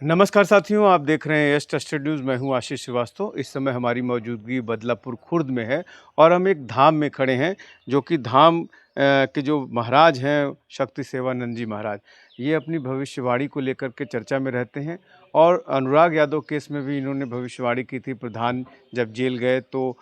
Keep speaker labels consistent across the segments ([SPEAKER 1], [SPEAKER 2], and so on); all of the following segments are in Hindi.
[SPEAKER 1] नमस्कार साथियों, आप देख रहे हैं यस ट्रस्टेड न्यूज़। मैं हूं आशीष श्रीवास्तव। इस समय हमारी मौजूदगी बदलापुर खुर्द में है और हम एक धाम में खड़े हैं, जो कि धाम के जो महाराज हैं शक्ति सेवानंद जी महाराज। ये अपनी भविष्यवाणी को लेकर के चर्चा में रहते हैं और अनुराग यादव केस में भी इन्होंने भविष्यवाणी की थी। प्रधान जब जेल गए तो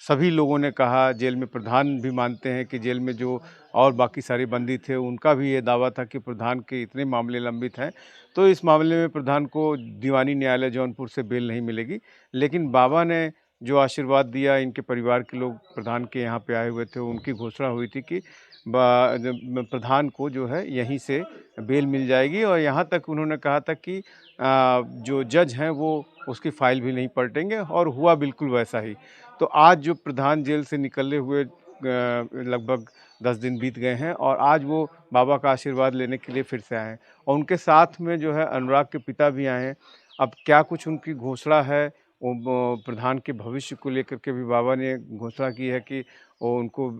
[SPEAKER 1] सभी लोगों ने कहा, जेल में प्रधान भी मानते हैं कि जेल में जो और बाकी सारे बंदी थे उनका भी ये दावा था कि प्रधान के इतने मामले लंबित हैं, तो इस मामले में प्रधान को दीवानी न्यायालय जौनपुर से बेल नहीं मिलेगी। लेकिन बाबा ने जो आशीर्वाद दिया, इनके परिवार के लोग प्रधान के यहाँ पे आए हुए थे, उनकी घोषणा हुई थी कि प्रधान को जो है यहीं से बेल मिल जाएगी। और यहाँ तक उन्होंने कहा था कि जो जज हैं वो उसकी फाइल भी नहीं पलटेंगे, और हुआ बिल्कुल वैसा ही। तो आज जो प्रधान जेल से निकले हुए लगभग 10 दिन बीत गए हैं और आज वो बाबा का आशीर्वाद लेने के लिए फिर से आए हैं। और उनके साथ में जो है अनुराग के पिता भी आए हैं। अब क्या कुछ उनकी घोषणा है, वो प्रधान के भविष्य को लेकर के भी बाबा ने घोषणा की है कि वो उनको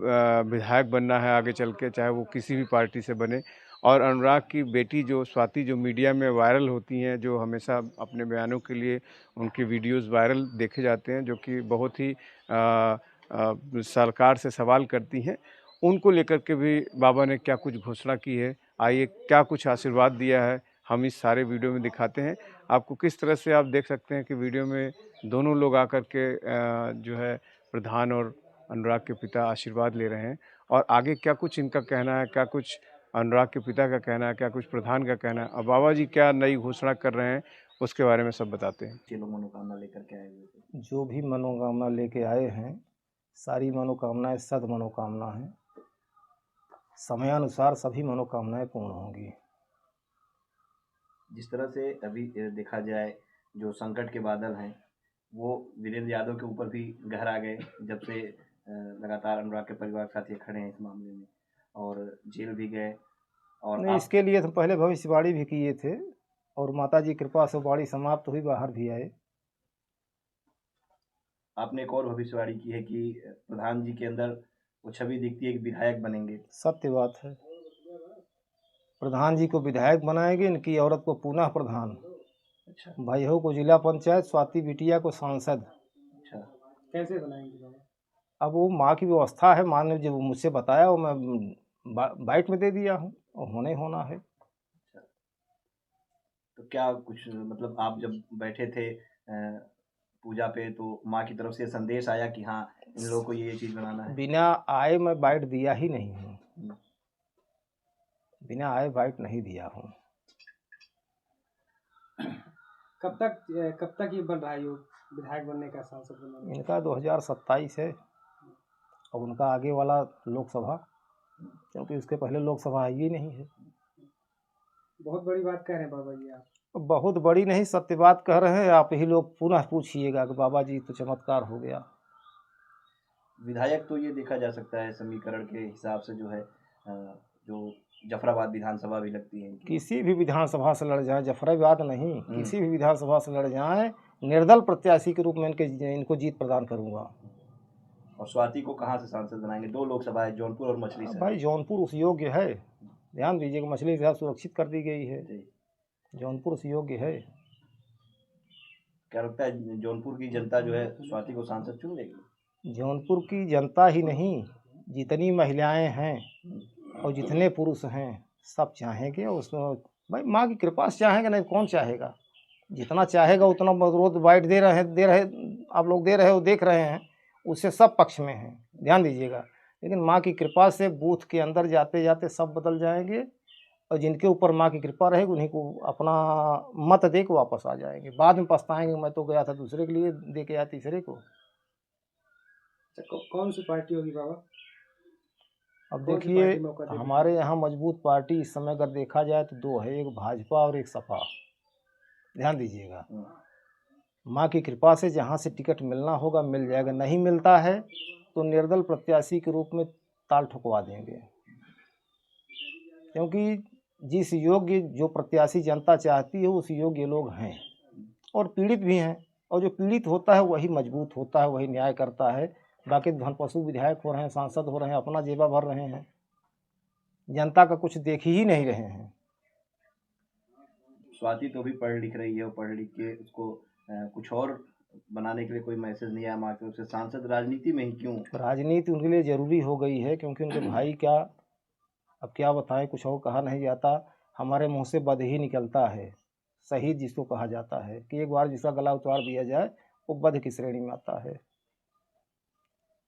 [SPEAKER 1] विधायक बनना है आगे चल के, चाहे वो किसी भी पार्टी से बने। और अनुराग की बेटी जो स्वाति, जो मीडिया में वायरल होती हैं, जो हमेशा अपने बयानों के लिए उनके वीडियोज़ वायरल देखे जाते हैं, जो कि बहुत ही सरकार से सवाल करती हैं, उनको लेकर के भी बाबा ने क्या कुछ घोषणा की है। आइए, क्या कुछ आशीर्वाद दिया है, हम इस सारे वीडियो में दिखाते हैं आपको। किस तरह से आप देख सकते हैं कि वीडियो में दोनों लोग आकर के जो है प्रधान और अनुराग के पिता आशीर्वाद ले रहे हैं। और आगे क्या कुछ इनका कहना है, क्या कुछ अनुराग के पिता का कहना है, क्या कुछ प्रधान का कहना है, और बाबा जी क्या नई घोषणा कर रहे हैं, उसके बारे में सब बताते हैं।
[SPEAKER 2] ये लोग मनोकामना लेकर के आए हुए थे।
[SPEAKER 3] जो भी मनोकामना लेके आए हैं, सारी मनोकामनाएं सद मनोकामना हैं। समयानुसार सभी मनोकामनाएं पूर्ण होंगी।
[SPEAKER 2] जिस तरह से अभी देखा जाए, जो संकट के बादल हैं वो वीरेंद्र यादव के ऊपर भी गहरा गए, जब से लगातार अनुराग के परिवार के साथ ये खड़े हैं इस मामले में, और जेल भी गए। और
[SPEAKER 3] नहीं, इसके लिए तो पहले भविष्यवाणी भी किए थे और माता जी कृपा से वाणी समाप्त हुई, बाहर भी आए।
[SPEAKER 2] आपने एक और भविष्यवाणी की है कि प्रधान जी के अंदर वो छवि दिखती है कि विधायक बनेंगे।
[SPEAKER 3] सत्य बात है, प्रधान जी को विधायक बनाएंगे, इनकी औरत को पुनः प्रधान,
[SPEAKER 2] अच्छा
[SPEAKER 3] भाइयों को जिला पंचायत, स्वाति बिटिया को सांसद।
[SPEAKER 2] अच्छा।
[SPEAKER 4] कैसे बनाएंगे बाबा?
[SPEAKER 3] अब वो माँ की व्यवस्था है, माँ ने जो मुझसे बताया वो मैं बाइट में दे दिया हूँ, और होना ही होना है।
[SPEAKER 2] अच्छा, तो क्या कुछ मतलब आप जब बैठे थे पूजा पे, तो माँ की तरफ से संदेश आया कि हाँ इन लोगों को ये चीज़ बनाना है?
[SPEAKER 3] बिना आए मैं बाइट दिया ही नहीं हूँ, बिना आए बाइट नहीं दिया हूँ।
[SPEAKER 4] कब तक ये बन रहा है योग, विधायक बनने का, सांसद बनने का?
[SPEAKER 3] इनका 2027 है और उनका आगे वाला लोकसभा, क्योंकि उसके पहले लोकसभा आई ही नहीं है।
[SPEAKER 4] बहुत बड़ी बात कह रहे हैं बाबा जी आप।
[SPEAKER 3] बहुत बड़ी नहीं, सत्य बात कह रहे हैं। आप ही लोग पुनः पूछिएगा कि बाबा जी तो चमत्कार हो गया।
[SPEAKER 2] विधायक तो ये देखा जा सकता है समीकरण के हिसाब से, जो है जो जफराबाद विधानसभा भी लगती है इनकी।
[SPEAKER 3] किसी भी विधानसभा से लड़ जाए, जफराबाद नहीं, किसी भी विधानसभा से लड़ जाए, निर्दल प्रत्याशी के रूप में इनको जीत प्रदान करूंगा।
[SPEAKER 2] और स्वाति को कहाँ से सांसद बनाएंगे? 2 लोकसभा है, जौनपुर और मछली शहर।
[SPEAKER 3] भाई जौनपुर उस योग्य है, ध्यान दीजिएगा, मछली शहर सुरक्षित कर दी गई है,
[SPEAKER 2] जी।
[SPEAKER 3] जौनपुर उस योग्य है।
[SPEAKER 2] क्या लगता है जौनपुर की जनता जो है स्वाति को सांसद चुन लेगी?
[SPEAKER 3] जौनपुर की जनता ही नहीं, जितनी महिलाएं हैं और जितने पुरुष हैं, सब चाहेंगे। उसमें भाई माँ की कृपा से चाहेंगे, नहीं कौन चाहेगा? जितना चाहेगा उतना रोज बाइट दे रहे आप लोग दे रहे हो, देख रहे हैं, उससे सब पक्ष में हैं, ध्यान दीजिएगा। लेकिन माँ की कृपा से बूथ के अंदर जाते जाते सब बदल जाएंगे, और जिनके ऊपर माँ की कृपा रहेगी उन्हीं को अपना मत दे के वापस आ जाएंगे। बाद में पछताएंगे, मैं तो गया था दूसरे के लिए, दे के आया तीसरे को।
[SPEAKER 4] कौन सी पार्टी होगी बाबा?
[SPEAKER 3] अब
[SPEAKER 4] कौन सी
[SPEAKER 3] देखिए,
[SPEAKER 4] पार्टी मौका देगी?
[SPEAKER 3] हमारे यहाँ मजबूत पार्टी इस समय अगर देखा जाए तो 2 है, एक भाजपा और एक सपा। ध्यान दीजिएगा, माँ की कृपा से जहाँ से टिकट मिलना होगा मिल जाएगा, नहीं मिलता है तो निर्दल प्रत्याशी के रूप में ताल ठुकवा देंगे। क्योंकि जिस योग्य जो प्रत्याशी जनता चाहती है उस योग्य लोग हैं, और पीड़ित भी हैं, और जो पीड़ित होता है वही मजबूत होता है, वही न्याय करता है। बाकी धनपशु विधायक हो रहे हैं, सांसद हो रहे हैं, अपना जेबा भर रहे हैं, जनता का कुछ देख ही नहीं रहे हैं।
[SPEAKER 2] स्वाति तो भी पढ़ लिख रही है और पढ़ लिख के उसको कुछ और बनाने के लिए कोई मैसेज नहीं आया माँ की तरफ से? सांसद राजनीति में ही क्यों?
[SPEAKER 3] राजनीति उनके लिए ज़रूरी हो गई है, क्योंकि उनके भाई क्या, अब क्या बताएं, कुछ और कहा नहीं जाता। हमारे मुंह से बद ही निकलता है, शहीद जिसको कहा जाता है, कि एक बार जिसका गला उतार दिया जाए वो बद की श्रेणी में आता है।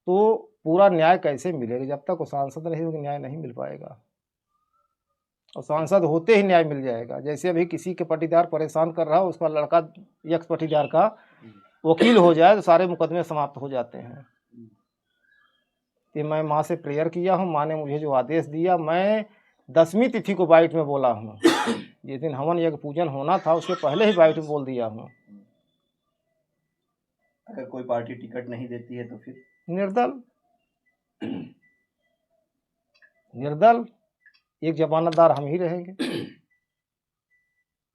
[SPEAKER 3] तो पूरा न्याय कैसे मिलेगा? जब तक वो सांसद नहीं होगा न्याय नहीं मिल पाएगा, और सांसद होते ही न्याय मिल जाएगा। जैसे अभी किसी के पटीदार परेशान कर रहा हो, उसका लड़का एक्स पटीदार का वकील हो जाए तो सारे मुकदमे समाप्त हो जाते हैं। कि मैं माँ से प्रेयर किया हूँ, माँ ने मुझे जो आदेश दिया, मैं 10वीं तिथि को बाइट में बोला हूँ। जिस दिन हवन यज्ञ पूजन होना था उसके पहले ही बाइट में बोल दिया हूँ।
[SPEAKER 2] अगर कोई पार्टी टिकट नहीं देती है तो फिर?
[SPEAKER 3] निर्दल, निर्दल एक जमानतदार हम ही रहेंगे।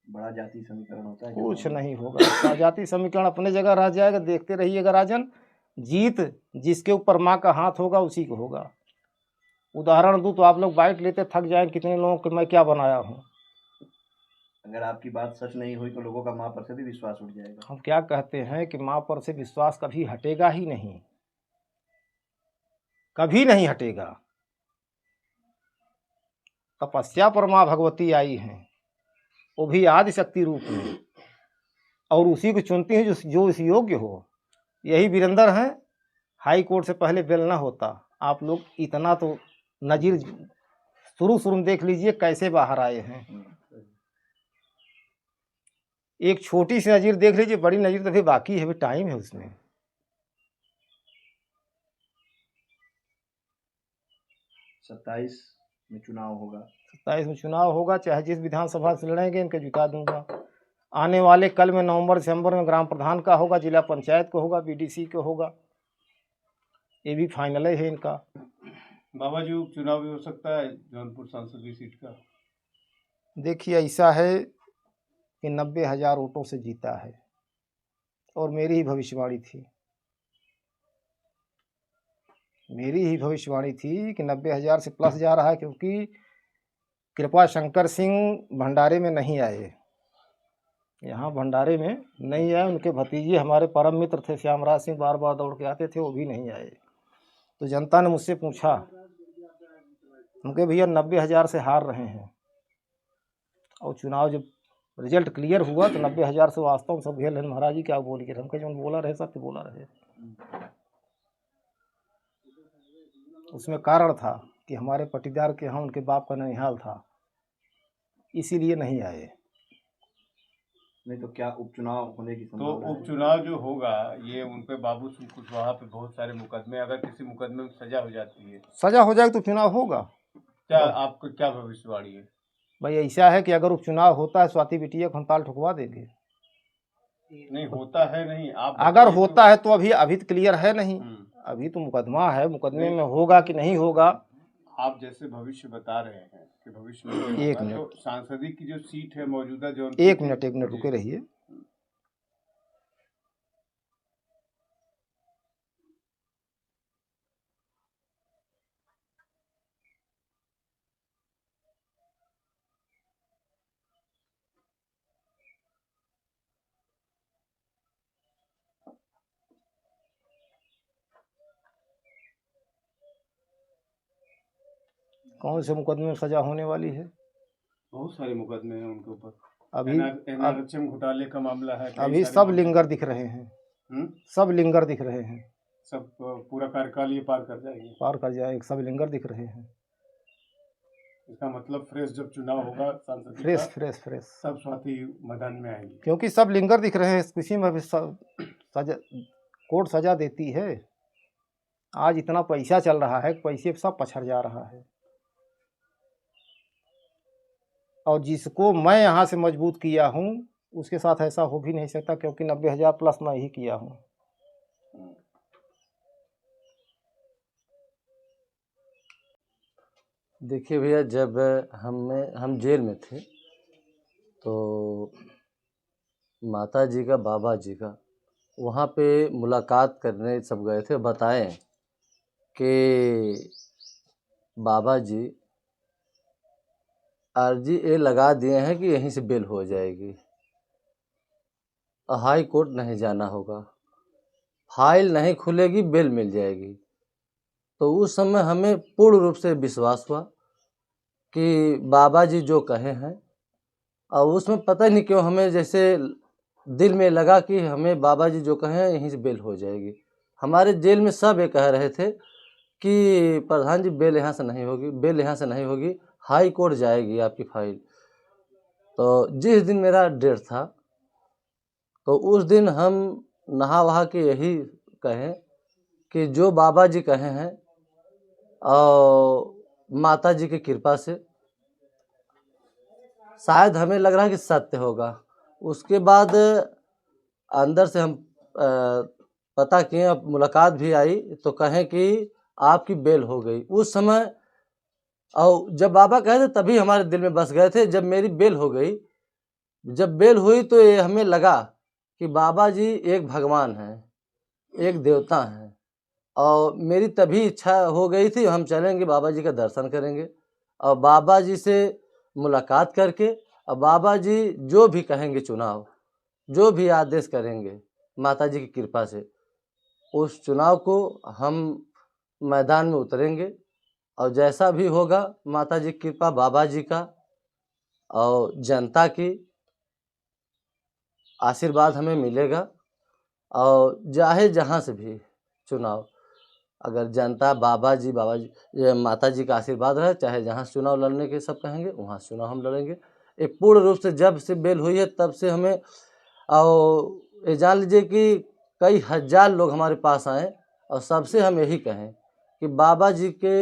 [SPEAKER 2] बड़ा जाति समीकरण होता है।
[SPEAKER 3] कुछ नहीं होगा, जाति समीकरण अपने जगह रह जाएगा। देखते रहिएगा राजन, जीत जिसके ऊपर माँ का हाथ होगा उसी को होगा। उदाहरण दूं तो आप लोग बाइट लेते थक जाएं, कितने लोगों को मैं क्या बनाया हूँ।
[SPEAKER 2] अगर आपकी बात सच नहीं हुई तो लोगों का माँ पर से भी विश्वास उठ जाएगा।
[SPEAKER 3] हम क्या कहते हैं कि माँ पर से विश्वास कभी हटेगा ही नहीं, कभी नहीं हटेगा। तपस्या पर माँ भगवती आई हैं, वो भी आदि शक्ति रूप में, और उसी को चुनती है जो इस योग्य हो। यही वीरेंद्र हैं। हाई कोर्ट से पहले बेल ना होता। आप लोग इतना तो नजीर शुरू में देख लीजिए कैसे बाहर आए हैं। एक छोटी सी नजीर देख लीजिए, बड़ी नजीर तो अभी बाकी है, अभी टाइम है उसमें।
[SPEAKER 2] 27 में चुनाव होगा।
[SPEAKER 3] 27 में चुनाव होगा, चाहे जिस विधानसभा से लड़ेंगे इनके जिता दूंगा। आने वाले कल में नवंबर दिसंबर में ग्राम प्रधान का होगा, जिला पंचायत को होगा, बीडीसी को होगा। ये भी फाइनल है इनका।
[SPEAKER 1] बाबा जी उपचुनाव भी हो सकता है जौनपुर संसदीय सीट का।
[SPEAKER 3] देखिए ऐसा है कि 90,000 वोटों से जीता है, और मेरी ही भविष्यवाणी थी, मेरी ही भविष्यवाणी थी कि 90,000 से प्लस जा रहा है, क्योंकि कृपा शंकर सिंह भंडारे में नहीं आए, यहाँ भंडारे में नहीं आए। उनके भतीजे हमारे परम मित्र थे श्यामराज सिंह, बार बार दौड़ के आते थे, वो भी नहीं आए। तो जनता ने मुझसे पूछा, उनके भैया 90,000 से हार रहे हैं, और चुनाव जब रिजल्ट क्लियर हुआ तो 90,000 से वास्तव में सब घेर लेन। महाराज जी क्या बोलिए, हम कहे जो बोला रहे सत्य बोला रहे। उसमें कारण था कि हमारे पटीदार के यहाँ उनके बाप का ननिहाल था, इसीलिए नहीं आए।
[SPEAKER 2] नहीं तो क्या उपचुनाव होने की
[SPEAKER 1] तो
[SPEAKER 2] संभावना है?
[SPEAKER 1] उपचुनाव जो होगा ये उन पे बाबू सिंह कुशवाहा पे बहुत सारे मुकदमे, अगर किसी मुकदमे में सजा हो जाती है,
[SPEAKER 3] सजा हो जाएगी तो चुनाव होगा।
[SPEAKER 1] क्या आपको क्या भविष्यवाणी है?
[SPEAKER 3] भाई ऐसा है कि अगर उपचुनाव होता है स्वाति बिटिया को हम ताल ठुकवा देंगे।
[SPEAKER 1] नहीं होता है, नहीं आप
[SPEAKER 3] अगर
[SPEAKER 1] बताइए
[SPEAKER 3] होता है तो अभी तो क्लियर है नहीं,
[SPEAKER 1] तो।
[SPEAKER 3] अभी तो मुकदमा है, मुकदमे में होगा कि नहीं होगा।
[SPEAKER 1] आप जैसे भविष्य बता रहे हैं कि भविष्य में ये
[SPEAKER 3] एक
[SPEAKER 1] होगा,
[SPEAKER 3] मिनट।
[SPEAKER 1] तो सांसदी की जो सीट है मौजूदा जो
[SPEAKER 3] एक मिनट रुके रहिए। कौन से मुकदमे में सजा होने वाली है?
[SPEAKER 1] बहुत सारे मुकदमे हैं उनके ऊपर।
[SPEAKER 3] अभी
[SPEAKER 1] एनआरएचएम घोटाले का मामला है।
[SPEAKER 3] अभी सब लिंगर दिख रहे हैं, सब लिंगर दिख रहे हैं,
[SPEAKER 1] सब पूरा कार्यकाल ये पार कर जाएंगे,
[SPEAKER 3] पार कर जाएंगे, सब लिंगर दिख रहे हैं।
[SPEAKER 1] इसका मतलब फ्रेश जब चुनाव होगा सांसद
[SPEAKER 3] फ्रेश
[SPEAKER 1] का,
[SPEAKER 3] फ्रेश फ्रेश
[SPEAKER 1] सब स्वाति मैदान में आएंगी,
[SPEAKER 3] क्योंकि सब लिंगर दिख रहे हैं। किसी में भी सजा, कोर्ट सजा देती है। आज इतना पैसा चल रहा है, पैसे सब पछड़ जा रहा है, और जिसको मैं यहाँ से मजबूत किया हूँ उसके साथ ऐसा हो भी नहीं सकता, क्योंकि 90,000 प्लस मैं ही किया हूँ।
[SPEAKER 5] देखिए भैया, जब हम जेल में थे तो माता जी का, बाबा जी का वहाँ पे मुलाकात करने सब गए थे। बताएं कि बाबा जी अर्जी ये लगा दिए हैं कि यहीं से बेल हो जाएगी, हाई कोर्ट नहीं जाना होगा, फाइल नहीं खुलेगी, बेल मिल जाएगी। तो उस समय हमें पूर्ण रूप से विश्वास हुआ कि बाबा जी जो कहे हैं, और उसमें पता नहीं क्यों हमें जैसे दिल में लगा कि हमें बाबा जी जो कहे हैं यहीं से बेल हो जाएगी। हमारे जेल में सब ये कह रहे थे कि प्रधान जी बेल यहाँ से नहीं होगी, बेल यहाँ से नहीं होगी, हाई कोर्ट जाएगी आपकी फाइल। तो जिस दिन मेरा डेट था, तो उस दिन हम नहा वहा के यही कहें कि जो बाबा जी कहे हैं और माता जी की कृपा से शायद हमें लग रहा है कि सत्य होगा। उसके बाद अंदर से हम पता किए, अब मुलाकात भी आई तो कहें कि आपकी बेल हो गई। उस समय और जब बाबा कहे थे तभी हमारे दिल में बस गए थे। जब मेरी बेल हो गई, जब बेल हुई तो ये हमें लगा कि बाबा जी एक भगवान हैं, एक देवता हैं, और मेरी तभी इच्छा हो गई थी हम चलेंगे बाबा जी का दर्शन करेंगे और बाबा जी से मुलाकात करके, और बाबा जी जो भी कहेंगे चुनाव, जो भी आदेश करेंगे माता जी की कृपा से, उस चुनाव को हम मैदान में उतरेंगे और जैसा भी होगा माता जी की कृपा, बाबा जी का और जनता की आशीर्वाद हमें मिलेगा। और चाहे जहाँ से भी चुनाव, अगर जनता बाबा जी ये माता जी का आशीर्वाद रहे, चाहे जहाँ से चुनाव लड़ने के सब कहेंगे वहाँ से चुनाव हम लड़ेंगे। ये पूर्ण रूप से जब से बेल हुई है तब से हमें, और ये जान लीजिए कि कई हजार लोग हमारे पास आए और सबसे हम यही कहें कि बाबा जी के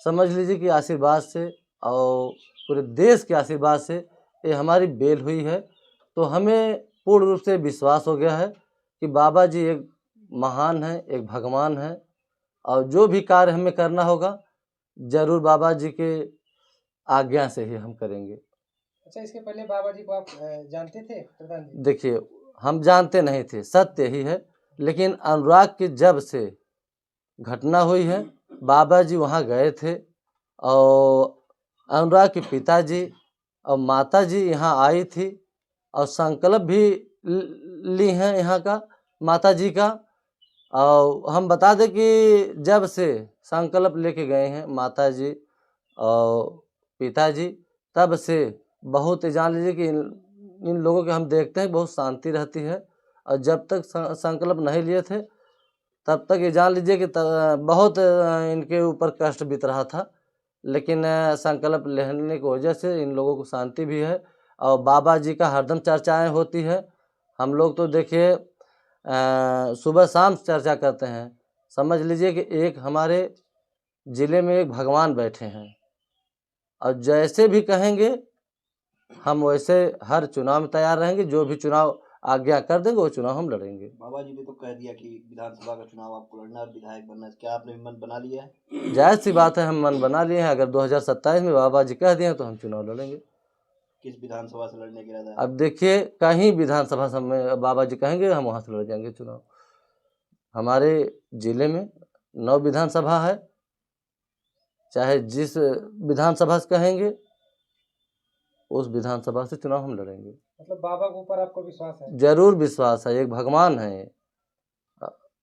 [SPEAKER 5] समझ लीजिए कि आशीर्वाद से और पूरे देश के आशीर्वाद से ये हमारी बेल हुई है। तो हमें पूर्ण रूप से विश्वास हो गया है कि बाबा जी एक महान है, एक भगवान है, और जो भी कार्य हमें करना होगा जरूर बाबा जी के आज्ञा से ही हम करेंगे।
[SPEAKER 4] अच्छा, इसके पहले बाबा जी को आप जानते थे प्रधान जी?
[SPEAKER 5] देखिए, हम जानते नहीं थे, सत्य ही है, लेकिन अनुराग की जब से घटना हुई है, बाबा जी वहाँ गए थे और अनुराग के पिताजी और माता जी यहाँ आई थी और संकल्प भी ली हैं यहाँ का माता जी का। और हम बता दें कि जब से संकल्प लेके गए हैं माता जी और पिताजी, तब से बहुत जान लीजिए कि इन लोगों के हम देखते हैं बहुत शांति रहती है। और जब तक संकल्प नहीं लिए थे तब तक ये जान लीजिए कि बहुत इनके ऊपर कष्ट बीत रहा था, लेकिन संकल्प लेने की वजह से इन लोगों को शांति भी है और बाबा जी का हरदम चर्चाएं होती है। हम लोग तो देखिए सुबह शाम चर्चा करते हैं। समझ लीजिए कि एक हमारे ज़िले में एक भगवान बैठे हैं और जैसे भी कहेंगे हम वैसे हर चुनाव में तैयार रहेंगे। जो भी चुनाव आज्ञा कर देंगे वो चुनाव हम लड़ेंगे।
[SPEAKER 2] बाबा जी ने तो कह दिया कि विधानसभा का चुनाव आपको लड़ना है, विधायक बनना है, क्या आपने भी मन बना लिया है?
[SPEAKER 5] जायज़ सी बात है, हम मन बना लिए हैं। अगर 2027 में बाबा जी कह दिए तो हम चुनाव लड़ेंगे।
[SPEAKER 2] किस विधानसभा से लड़ने की इरादा है?
[SPEAKER 5] अब देखिए, कहीं विधानसभा में बाबा जी कहेंगे हम वहाँ से लड़ जाएंगे चुनाव। हमारे ज़िले में 9 विधानसभा है, चाहे जिस विधानसभा से कहेंगे उस विधानसभा से चुनाव हम लड़ेंगे।
[SPEAKER 4] मतलब बाबा के ऊपर आपको विश्वास है?
[SPEAKER 5] जरूर विश्वास है, एक भगवान है,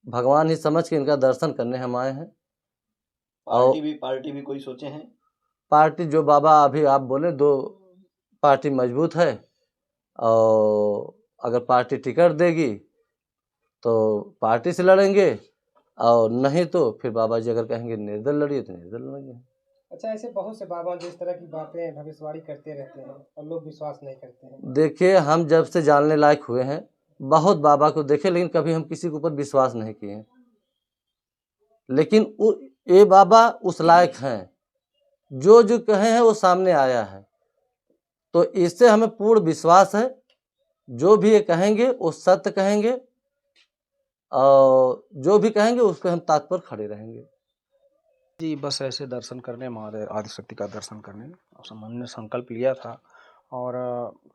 [SPEAKER 5] भगवान ही समझ के इनका दर्शन करने हम आए हैं।
[SPEAKER 2] पार्टी भी कोई सोचे हैं?
[SPEAKER 5] पार्टी जो बाबा अभी आप बोले, 2 पार्टी मजबूत है, और अगर पार्टी टिकट देगी तो पार्टी से लड़ेंगे, और नहीं तो फिर बाबा जी अगर कहेंगे निर्दल लड़िए तो निर्दल लड़ेंगे।
[SPEAKER 4] अच्छा, ऐसे बहुत से बाबा जो इस तरह की बातें भविष्यवाणी करते रहते हैं और लोग विश्वास नहीं करते हैं।
[SPEAKER 5] देखिए, हम जब से जानने लायक हुए हैं बहुत बाबा को देखे, लेकिन कभी हम किसी के ऊपर विश्वास नहीं किए। लेकिन ये बाबा उस लायक हैं, जो जो कहे हैं वो सामने आया है। तो इससे हमें पूर्ण विश्वास है, जो भी ये कहेंगे वो सत्य कहेंगे, और जो भी कहेंगे उस पर हम तात्पर खड़े रहेंगे।
[SPEAKER 6] जी, बस ऐसे दर्शन करने, महादेव आदिशक्ति का दर्शन करने हमने संकल्प लिया था। और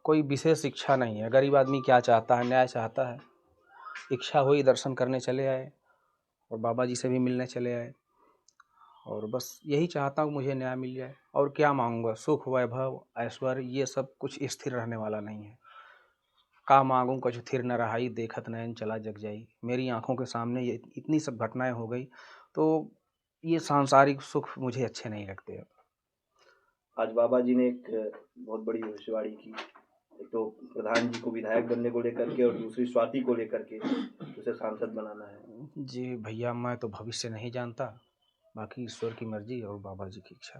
[SPEAKER 6] कोई विशेष इच्छा नहीं है। गरीब आदमी क्या चाहता है, न्याय चाहता है। इच्छा हुई दर्शन करने चले आए और बाबा जी से भी मिलने चले आए। और बस यही चाहता हूँ मुझे न्याय मिल जाए। और क्या मांगूंगा, सुख वैभव ऐश्वर्य ये सब कुछ स्थिर रहने वाला नहीं है। का मांगूं कछु थिर न रहाई, देखत नयन चला जग जाई। मेरी आंखों के सामने ये इतनी सब घटनाएं हो गई, तो ये सांसारिक सुख मुझे अच्छे नहीं लगते।
[SPEAKER 2] आज बाबा जी ने एक बहुत बड़ी भविष्यवाणी की, एक तो प्रधान जी को विधायक बनने को लेकर के और दूसरी स्वाति को लेकर के उसे सांसद बनाना है।
[SPEAKER 6] जी भैया, मैं तो भविष्य नहीं जानता, बाकी ईश्वर की मर्जी और बाबा जी की इच्छा।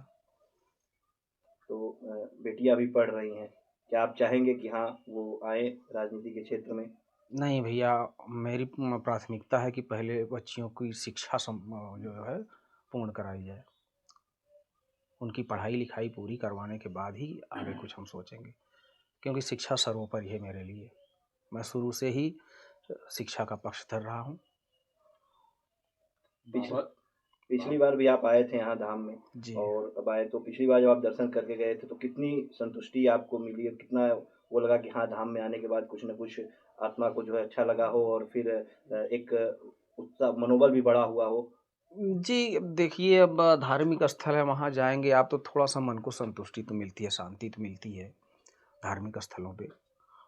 [SPEAKER 2] तो बेटियां भी पढ़ रही हैं, क्या आप चाहेंगे कि हाँ वो आए राजनीति के क्षेत्र में?
[SPEAKER 6] नहीं भैया, मेरी प्राथमिकता है कि पहले बच्चियों की शिक्षा जो है पूर्ण कराई जाए। उनकी पढ़ाई लिखाई पूरी करवाने के बाद ही आगे कुछ हम सोचेंगे, क्योंकि शिक्षा सर्वोपरि है मेरे लिए। मैं शुरू से ही शिक्षा का पक्षधर रहा हूँ।
[SPEAKER 2] पिछली बार भी आप आए थे यहाँ धाम में,
[SPEAKER 6] जी
[SPEAKER 2] और अब आए तो पिछली बार जब आप दर्शन करके गए थे तो कितनी संतुष्टि आपको मिली और कितना वो लगा कि हाँ धाम में आने के बाद कुछ न कुछ आत्मा को जो है अच्छा लगा हो, और फिर एक उत्साह मनोबल भी बढ़ा हुआ हो?
[SPEAKER 6] जी, देखिए अब धार्मिक स्थल है, वहाँ जाएंगे आप तो थोड़ा सा मन को संतुष्टि तो मिलती है, शांति तो मिलती है धार्मिक स्थलों पे।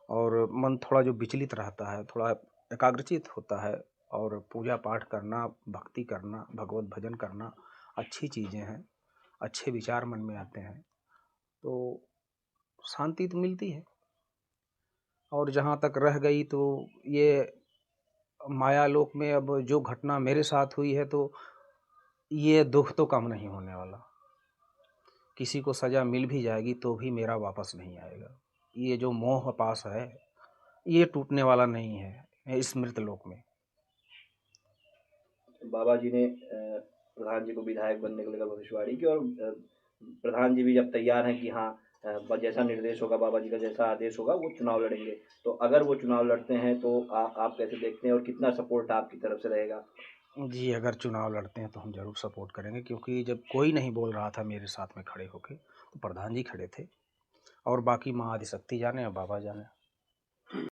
[SPEAKER 6] और मन थोड़ा जो विचलित रहता है, थोड़ा एकाग्रचित होता है। और पूजा पाठ करना, भक्ति करना, भगवत भजन करना अच्छी चीज़ें हैं, अच्छे विचार मन में आते हैं, तो शांति तो मिलती है। और जहाँ तक रह गई तो ये मायालोक में अब जो घटना मेरे साथ हुई है, तो ये दुख तो कम नहीं होने वाला। किसी को सज़ा मिल भी जाएगी तो भी मेरा वापस नहीं आएगा। ये जो मोह पास है, ये टूटने वाला नहीं है स्मृत लोक में।
[SPEAKER 2] बाबा जी ने प्रधान जी को विधायक बनने को लेकर भविष्यवाणी की, और प्रधान जी भी जब तैयार हैं कि हाँ जैसा निर्देश होगा, बाबा जी का जैसा आदेश होगा, वो चुनाव लड़ेंगे। तो अगर वो चुनाव लड़ते हैं तो आप कैसे देखते हैं और कितना सपोर्ट आपकी तरफ से रहेगा?
[SPEAKER 6] जी, अगर चुनाव लड़ते हैं तो हम ज़रूर सपोर्ट करेंगे, क्योंकि जब कोई नहीं बोल रहा था मेरे साथ में खड़े होके, तो प्रधान जी खड़े थे। और बाकी माँ आदिशक्ति जाने और बाबा जाने।